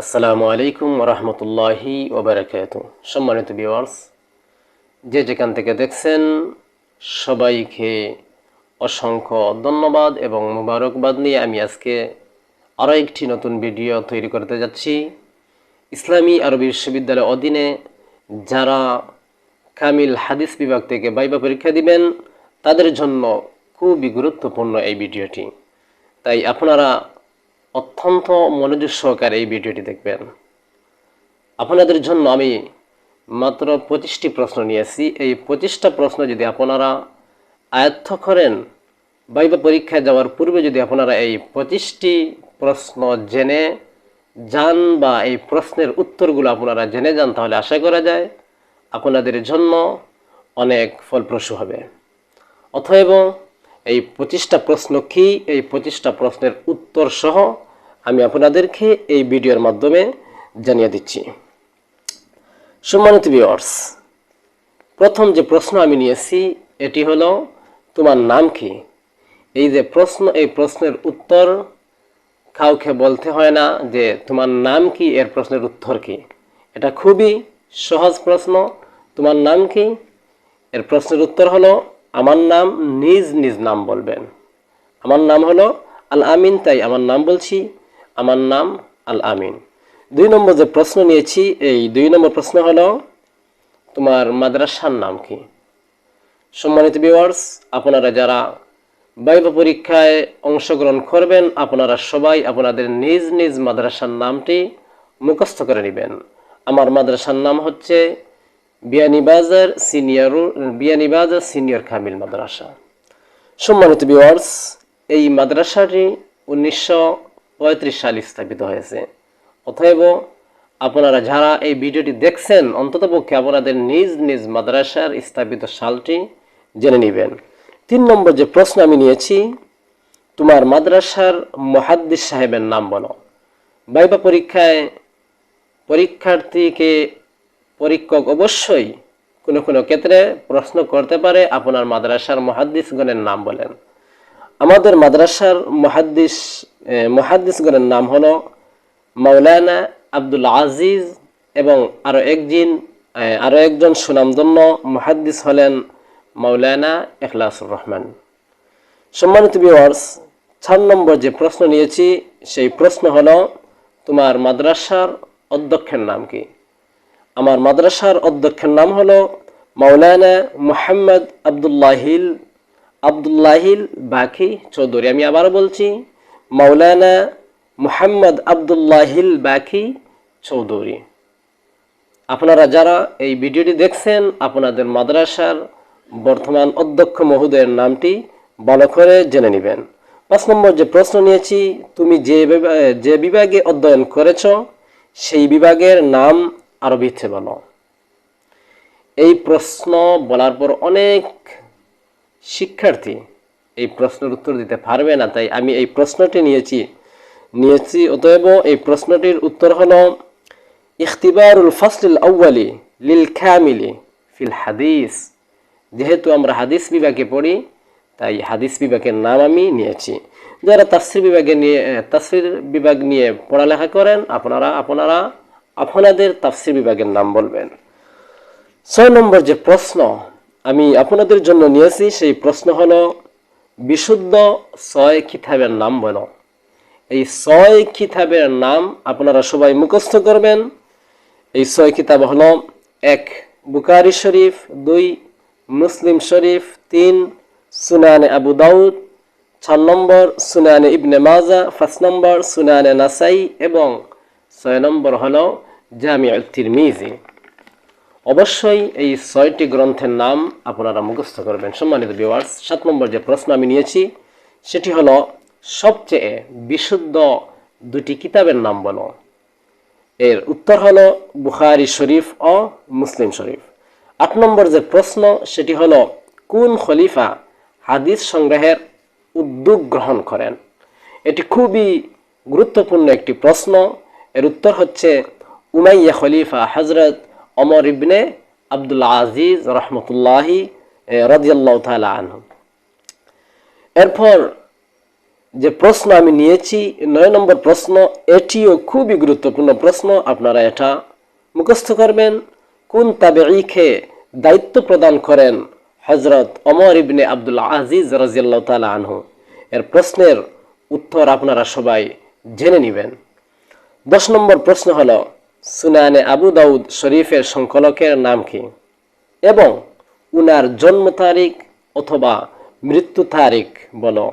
আসসালামু আলাইকুম রহমতুল্লাহি ওবারাকাতুহু। সম্মানিত ভিউয়ার্স, যে যেখান থেকে দেখছেন সবাইকে অসংখ্য ধন্যবাদ এবং মুবারকবাদ নিয়ে আমি আজকে আরও একটি নতুন ভিডিও তৈরি করতে যাচ্ছি। ইসলামী আরবি বিশ্ববিদ্যালয়ের অধীনে যারা কামিল হাদিস বিভাগ থেকে ভাইভা পরীক্ষা দিবেন তাদের জন্য খুবই গুরুত্বপূর্ণ এই ভিডিওটি, তাই আপনারা অত্যন্ত মনোযোগ সহকারে এই ভিডিওটি দেখবেন। আপনাদের জন্য আমি মাত্র 25টি প্রশ্ন নিয়েছি। এই 25টা প্রশ্ন যদি আপনারা আয়ত্ত করেন, ভাইভা পরীক্ষায় যাওয়ার পূর্বে যদি আপনারা এই 25টি প্রশ্ন জেনে যান বা এই প্রশ্নের উত্তরগুলো আপনারা জেনে যান, তাহলে আশা করা যায় আপনাদের জন্য অনেক ফলপ্রসূ হবে। অতএব এই 25টা প্রশ্ন কি, এই 25টা প্রশ্নের উত্তর সহ আমি আপনাদেরকে এই ভিডিওর মাধ্যমে জানিয়ে দিচ্ছি। সম্মানিত ভিউয়ার্স, প্রথম যে প্রশ্ন আমি নিয়েছি এটি হলো, তোমার নাম কি? এই যে প্রশ্ন, এই প্রশ্নের উত্তর কাউকে বলতে হয় না যে তোমার নাম কি, এর প্রশ্নের উত্তর কি। এটা খুবই সহজ প্রশ্ন। তোমার নাম কি, এর প্রশ্নের উত্তর হলো আমার নাম। নিজ নিজ নাম বলবেন। আমার নাম হলো আল আমিন, তাই আমার নাম বলছি, আমার নাম আল আমিন। 2 নম্বর যে প্রশ্ন নিয়েছি, এই 2 নম্বর প্রশ্ন হলো, তোমার মাদ্রাসার নাম কি? সম্মানিত ভিউয়ার্স, আপনারা যারা ভাইভা পরীক্ষায় অংশগ্রহণ করবেন আপনারা সবাই আপনাদের নিজ নিজ মাদ্রাসার নামটি মুখস্থ করে নেবেন। আমার মাদ্রাসার নাম হচ্ছে বিয়ানীবাজার সিনিয়র কামিল মাদ্রাসা। সম্মানিত ভিউয়ার্স, এই মাদ্রাসাটি 1935 সালে স্থাপিত হয়েছে। অতএব আপনারা যারা এই ভিডিওটি দেখছেন অন্ততপক্ষে আপনাদের নিজ নিজ মাদ্রাসার স্থাপিত সালটি জেনে নেবেন। 3 নম্বর যে প্রশ্ন আমি নিয়েছি, তোমার মাদ্রাসার মুহাদ্দিস সাহেবের নাম বলো। ভাইভা পরীক্ষায় পরীক্ষক অবশ্যই কোনো কোনো ক্ষেত্রে প্রশ্ন করতে পারে, আপনার মাদ্রাসার মুহাদ্দিসগণের নাম বলেন। আমাদের মাদ্রাসার মুহাদ্দিসগণের নাম হলো মাওলানা আব্দুল আজিজ, এবং আরো একজন সুনামধন্য মুহাদ্দিস হলেন মাওলানা ইখলাসুর রহমান। সম্মানিত ভিউয়ার্স, 4 নম্বর যে প্রশ্ন নিয়েছি সেই প্রশ্ন হলো, তোমার মাদ্রাসার অধ্যক্ষের নাম কি? আমার মাদ্রাসার অধ্যক্ষের নাম হলো মাওলানা মুহাম্মদ আব্দুল্লাহিল বাকি চৌধুরী। আমি আবারও বলছি, মাওলানা মুহাম্মদ আব্দুল্লাহিল বাকি চৌধুরী। আপনারা যারা এই ভিডিওটি দেখছেন আপনাদের মাদ্রাসার বর্তমান অধ্যক্ষ মহোদয়ের নামটি ভালো করে জেনে নেবেন। 5 নম্বর যে প্রশ্ন নিয়েছি, তুমি যে বিভাগে অধ্যয়ন করেছ সেই বিভাগের নাম আরবিতে বলো। এই প্রশ্ন বলার পর অনেক শিক্ষার্থী এই প্রশ্নের উত্তর দিতে পারবে না, তাই আমি এই প্রশ্নটি নিয়েছি। অতএব এই প্রশ্নটির উত্তর হলো ইখতিবারুল ফাসলিল আউয়ালি লিল কামিলি ফিল হাদিস। যেহেতু আমরা হাদিস বিভাগে পড়ি তাই হাদিস বিভাগের নাম আমি নিয়েছি। যারা তাফসীর বিভাগ নিয়ে পড়ালেখা করেন আপনারা আপনাদের তাফসীর বিভাগের নাম বলবেন। 6 নম্বর যে প্রশ্ন আমি আপনাদের জন্য নিয়েছি সেই প্রশ্ন হলো, বিশুদ্ধ 6 কিতাবের নাম বলো। এই 6 কিতাবের নাম আপনারা সবাই মুখস্থ করবেন। এই 6 কিতাব হলো: 1 বুখারী শরীফ, 2 মুসলিম শরীফ, 3 সুনানে আবু দাউদ, 4 নম্বর সুনানে ইবনে মাজা, 5 নম্বর সুনানে নাসাই এবং 6 নম্বর হলো জামিউত তিরমিজি। অবশ্যই এই 6টি গ্রন্থের নাম আপনারা মুখস্থ করবেন। সম্মানিত ভিউয়ার্স, 7 নম্বর যে প্রশ্ন আমি নিয়েছি সেটি হলো, সবচেয়ে বিশুদ্ধ 2টি কিতাবের নাম বলো। এর উত্তর হলো বুখারী শরীফ ও মুসলিম শরীফ। 8 নম্বর যে প্রশ্ন সেটি হলো, কোন খলিফা হাদিস সংগ্রহের উদ্যোগ গ্রহণ করেন? এটি খুবই গুরুত্বপূর্ণ একটি প্রশ্ন। এর উত্তর হচ্ছে উমাইয়া খলিফা হযরত ওমর ইবনে আব্দুল আজিজ রাহমাতুল্লাহি রাদিয়াল্লাহু তাআলা আনহু। এরপর যে প্রশ্ন আমি নিয়েছি 9 নম্বর প্রশ্ন, এটিও খুবই গুরুত্বপূর্ণ প্রশ্ন। আপনারা এটা মুখস্থ করবেন। কোন তাবেঈকে দায়িত্ব প্রদান করেন হযরত ওমর ইবনে আব্দুল আজিজ রাদিয়াল্লাহু তাআলা আনহু? এর প্রশ্নের উত্তর আপনারা সবাই জেনে নেবেন। 10 নম্বর প্রশ্ন হলো, সুনানে আবু দাউদ শরীফের সংকলকের নাম কি এবং উনার জন্ম তারিখ অথবা মৃত্যু তারিখ বলো।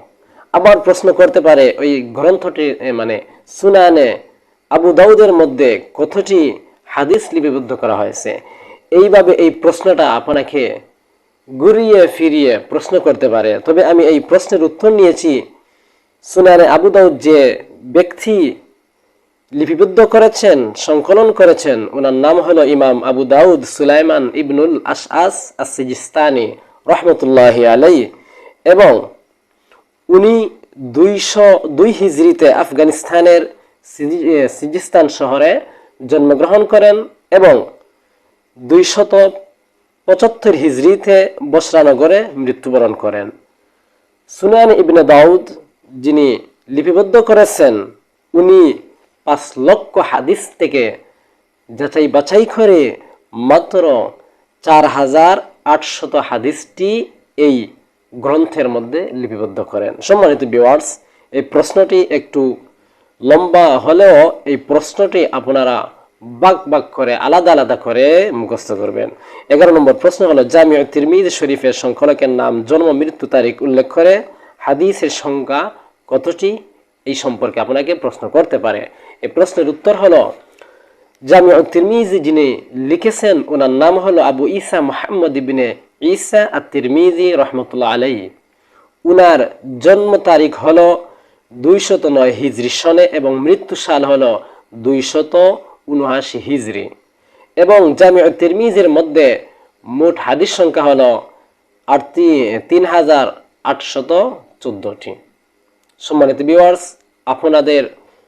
আবার প্রশ্ন করতে পারে, ওই গ্রন্থটি মানে সুনানে আবু দাউদের মধ্যে কতটি হাদিস লিপিবদ্ধ করা হয়েছে? এইভাবে এই প্রশ্নটা আপনাকে ঘুরিয়ে ফিরিয়ে প্রশ্ন করতে পারে। তবে আমি এই প্রশ্নের উত্তর নিয়েছি, সুনানে আবু দাউদ যে ব্যক্তি লিপিবদ্ধ করেছেন, সংকলন করেছেন, ওনার নাম হলো ইমাম আবু দাউদ সুলাইমান ইবনুল আশআস আস-সিজিস্তানি রহমতুল্লাহি আলাইহি, এবং উনি 202 হিজরিতে আফগানিস্তানের সিজিস্তান শহরে জন্মগ্রহণ করেন এবং 275 হিজরিতে বসরানগরে মৃত্যুবরণ করেন। সুনান ইবনে দাউদ যিনি লিপিবদ্ধ করেছেন, উনি 5 লক্ষ হাদিস থেকে যাচাই বাছাই করে মাত্র 4800 হাদিসটি এই গ্রন্থের মধ্যে লিপিবদ্ধ করেন। সম্মানিত ভিউয়ার্স, এই প্রশ্নটি একটু লম্বা হলেও এই প্রশ্নটি আপনারা ভাগ ভাগ করে আলাদা আলাদা করে মুখস্থ করবেন। 11 নম্বর প্রশ্ন হলো, জামিউ তিরমিজি শরীফের সংকলকের নাম, জন্ম, মৃত্যু তারিখ উল্লেখ করে হাদিসের সংখ্যা কতটি? এই সম্পর্কে আপনাকে প্রশ্ন করতে পারে। এই প্রশ্নের উত্তর হলো, জামিউ তিরমিজি যিনি লিখেছেন ওনার নাম হলো আবু ঈসা মুহাম্মদ ইবনে ঈসা আত-তিরমিজি রহমতুল্লাহ আলাইহি। উনার জন্ম তারিখ হলো 209 হিজরি সনে এবং মৃত্যু সাল হলো 279 হিজরি। এবং জামিউ তিরমিজির মধ্যে মোট হাদিস সংখ্যা হলো 3814টি। সম্মানিত ভিউয়ার্স, আপনাদের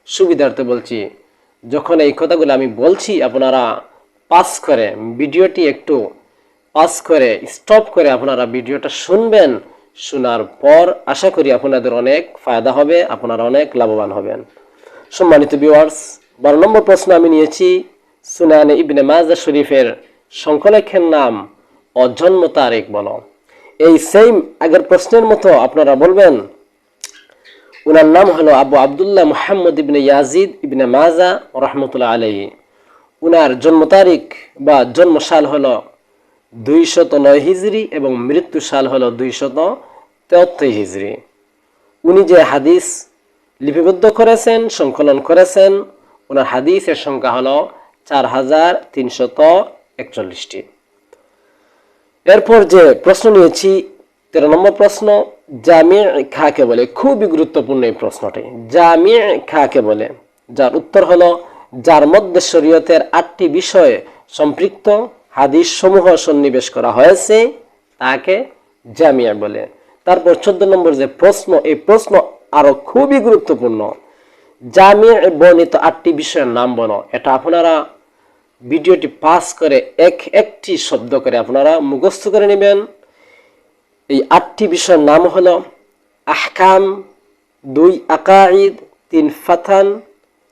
সুবিধার্থে বলছি, যখন এই কথাগুলো আমি বলছি আপনারা পাস করে ভিডিওটি একটু পাস করে স্টপ করে আপনারা ভিডিওটা শুনবেন। শোনার পর আশা করি আপনাদের অনেক ফায়দা হবে, আপনারা অনেক লাভবান হবেন। সম্মানিত ভিউয়ার্স, 12 নম্বর প্রশ্ন আমি নিয়েছি, সুনানে ইবনে মাজাহ শরীফের সংকলকের নাম ও জন্ম তারিখ বলো। এই সেম আগের প্রশ্নের মতো আপনারা বলবেন, উনার নাম হলো আবু আব্দুল্লাহ মুহাম্মদ ইবনে ইয়াজিদ ইবনে মাজাহ রহমতুল্লাহ আলাইহি। উনার জন্ম তারিখ বা জন্ম সাল হলো 209 হিজরি এবং মৃত্যু সাল হলো 273 হিজরি। উনি যে হাদিস লিপিবদ্ধ করেছেন, সংকলন করেছেন, ওনার হাদিসের সংখ্যা হলো 4341টি। এরপর যে প্রশ্ন নিয়েছি 13 নম্বর প্রশ্ন, জামি' কাকে বলে? খুবই গুরুত্বপূর্ণ এই প্রশ্নটি। জামি' কাকে বলে? যার উত্তর হলো, যার মধ্যে শরীয়তের 8টি বিষয়ে সম্পৃক্ত হাদিস সমূহ সন্নিবেশ করা হয়েছে তাকে জামি' বলে। তারপর 14 নম্বর যে প্রশ্ন, এই প্রশ্ন আরো খুবই গুরুত্বপূর্ণ। জামি' বর্ণিত 8টি বিষয়ের নাম বলো। এটা আপনারা ভিডিওটি পাস করে একটি শব্দ করে আপনারা মুখস্থ করে নেবেন। এই 8টি বিষয়ের নাম হলো আহকাম, 2 আকাঈদ, 3 ফাতান,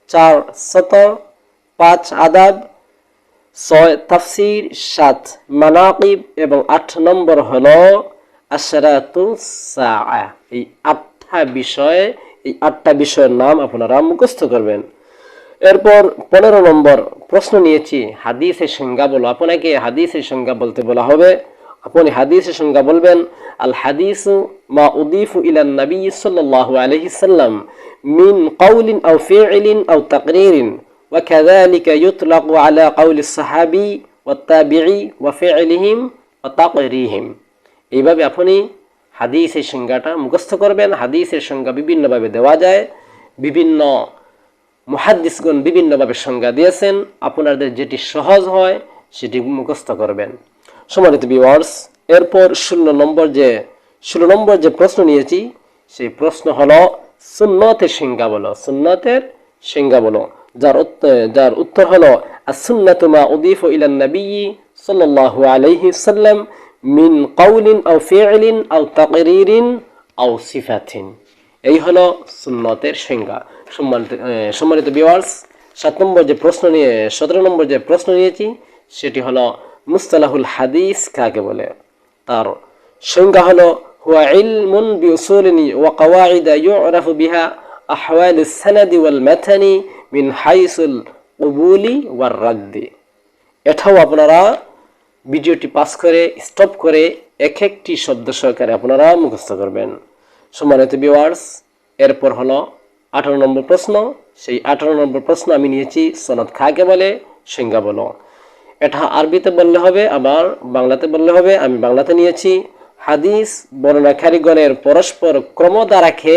4 সতর, 5 আদাব, 6 তাফসির, 7 মানাকিব এবং 8 নম্বর হলো আশরাতু সাআ। এই 8টা বিষয়ের নাম আপনারা মুখস্থ করবেন। এরপর 15 নম্বর প্রশ্ন নিয়েছি, হাদিসের সংজ্ঞা বলো। আপনাকে হাদিসের সংজ্ঞা বলতে বলা হবে। আপনি হাদিসের সংজ্ঞা বলবেন, আল হাদিসু মা উদিফু ইলান নবী সাল্লাল্লাহু আলাইহি সাল্লাম মিন কাউলিন আও ফি'লিন আও তাকরিরিন ওয়া কাযালিকা ইউতলাকু আলা কাউলি সাহাবী ওয়াত তাবিঈ ওয়া ফি'লিহিম ওয়া তাকরিরিহিম। এইভাবে আপনি হাদিসের সংজ্ঞাটা মুখস্থ করবেন। হাদিসের সংজ্ঞা বিভিন্নভাবে দেওয়া যায়, বিভিন্ন মুহাদ্দিসগণ বিভিন্নভাবে সংজ্ঞা দিয়েছেন। আপনাদের যেটি সহজ হয় সেটি মুখস্থ করবেন। সম্মানিত ভিউয়ার্স, এরপর 16 নম্বর যে প্রশ্ন নিয়েছি সেই প্রশ্ন হলো, সুন্নতের সংজ্ঞা বলো। সুন্নতের সংজ্ঞা বলো। যার উত্তর হলো, আস-সুন্নাতু মা উদিফু ইলান নবী সাল্লাল্লাহু আলাইহি সাল্লাম মিন কাউলিন আও ফি'লিন আও তাকরিরিন আও সিফাতিন। এই হলো সুন্নতের সংজ্ঞা। সম্মানিত ভিউয়ার্স, 17 নম্বর যে প্রশ্ন নিয়েছি সেটি হলো মুস্তালাহুল হাদিস কাকে বলে। তার সংজ্ঞা হলো হুয়া ইলমুন বিউসুলিন ওয়া কাওয়াইদ ইউরাফু বিহা আহওয়ালুস সানাদি ওয়াল মাতানি মিন হাইসুল কুবুলি ওয়ার রাদ্দি। এটাও আপনারা ভিডিওটি পাস করে স্টপ করে এক একটি শব্দ সহকারে আপনারা মুখস্থ করবেন। সম্মানিত ভিউয়ার্স, এরপর হলো 18 নম্বর প্রশ্ন। সেই 18 নম্বর প্রশ্ন আমি নিয়েছি সনদ কাকে বলে, সংজ্ঞা বলো। এটা আরবিতে বললে হবে, আবার বাংলাতে বললে হবে। আমি বাংলাতে নিয়েছি, হাদিস বর্ণনাকারীগণের পরস্পর ক্রম দ্বারাকে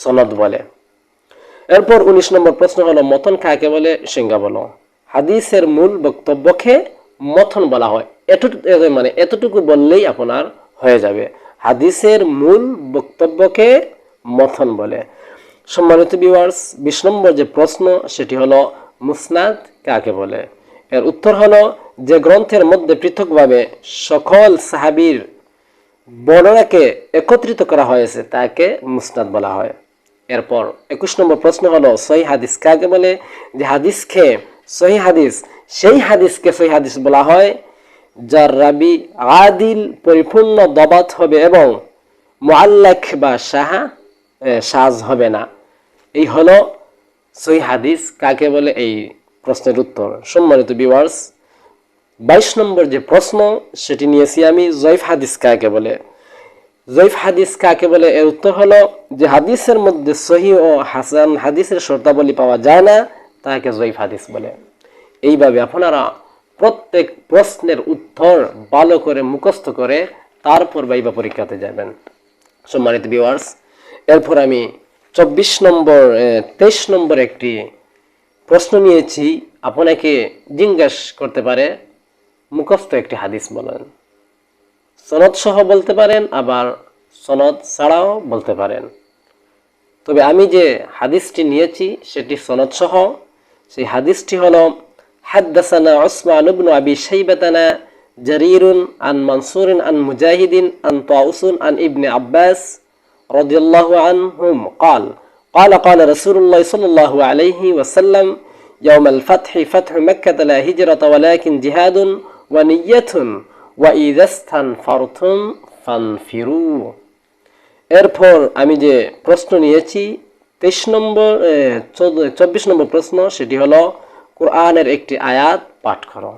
সনদ বলে। এরপর 19 নম্বর প্রশ্ন হলো মতন কাকে বলে, সংজ্ঞা বলো। হাদিসের মূল বক্তব্যকে মতন বলা হয়। এতটুকু বললেই আপনার হয়ে যাবে, হাদিসের মূল বক্তব্যকে মতন বলে। সম্মানিত ভিউয়ার্স, 20 নম্বর যে প্রশ্ন সেটি হলো মুসনাদ কাকে বলে। এর উত্তর হলো যে গ্রন্থের মধ্যে পৃথকভাবে সকল সাহাবীর বর্ণনাকে একত্রিত করা হয়েছে তাকে মুসনাদ বলা হয়। এরপর 21 নম্বর প্রশ্ন হলো সহিহ হাদিস কাকে বলে। যে হাদিসকে সহিহ হাদিস, সেই হাদিসকে সহিহ হাদিস বলা হয় যার রাবি আদিল পরিপূর্ণ দবাত হবে এবং মুআল্লাক বা শাজ হবে না। এই হলো সহিহ হাদিস কাকে বলে এই প্রশ্নের উত্তর। সম্মানিত ভিউয়ার্স, 22 নম্বর যে প্রশ্ন সেটি নিয়েছি আমি জয়ীফ হাদিস কাকে বলে। জয়ীফ হাদিস কাকে বলে, এর উত্তর হলো যে হাদিসের মধ্যে সহিহ ও হাসান হাদিসের শর্তাবলী পাওয়া যায় না তাকে জয়ীফ হাদিস বলে। এইভাবে আপনারা প্রত্যেক প্রশ্নের উত্তর ভালো করে মুখস্থ করে তারপর ভাইবা পরীক্ষাতে যাবেন। সম্মানিত ভিউয়ার্স, এরপর আমি 23 নম্বর একটি প্রশ্ন নিয়েছি। আপনাকে জিজ্ঞেস করতে পারে মুখস্থ একটি হাদিস বলেন। সনদ সহ বলতে পারেন, আবার সনদ ছাড়াও বলতে পারেন। তবে আমি যে হাদিসটি নিয়েছি সেটি সনদ সহ। সেই হাদিসটি হলো হাদ্দাসানা উসমান ইবনে আবি শাইবাতানা জারীরুন আন মানসুরিন আন মুজাহিদিন আন তাউসুন আন ইবনে আব্বাস রাদিয়াল্লাহু আনহুম قال رسول الله صلى الله عليه وسلم يوم الفتح فتح مكة لا هجرة ولكن جهاد ونية وإذا استنفرتم فانفروا। এরপর আমি যে প্রশ্ন নিয়েছি 24 নম্বর প্রশ্ন সেটি হলো কোরআনের একটি আয়াত পাঠ করো।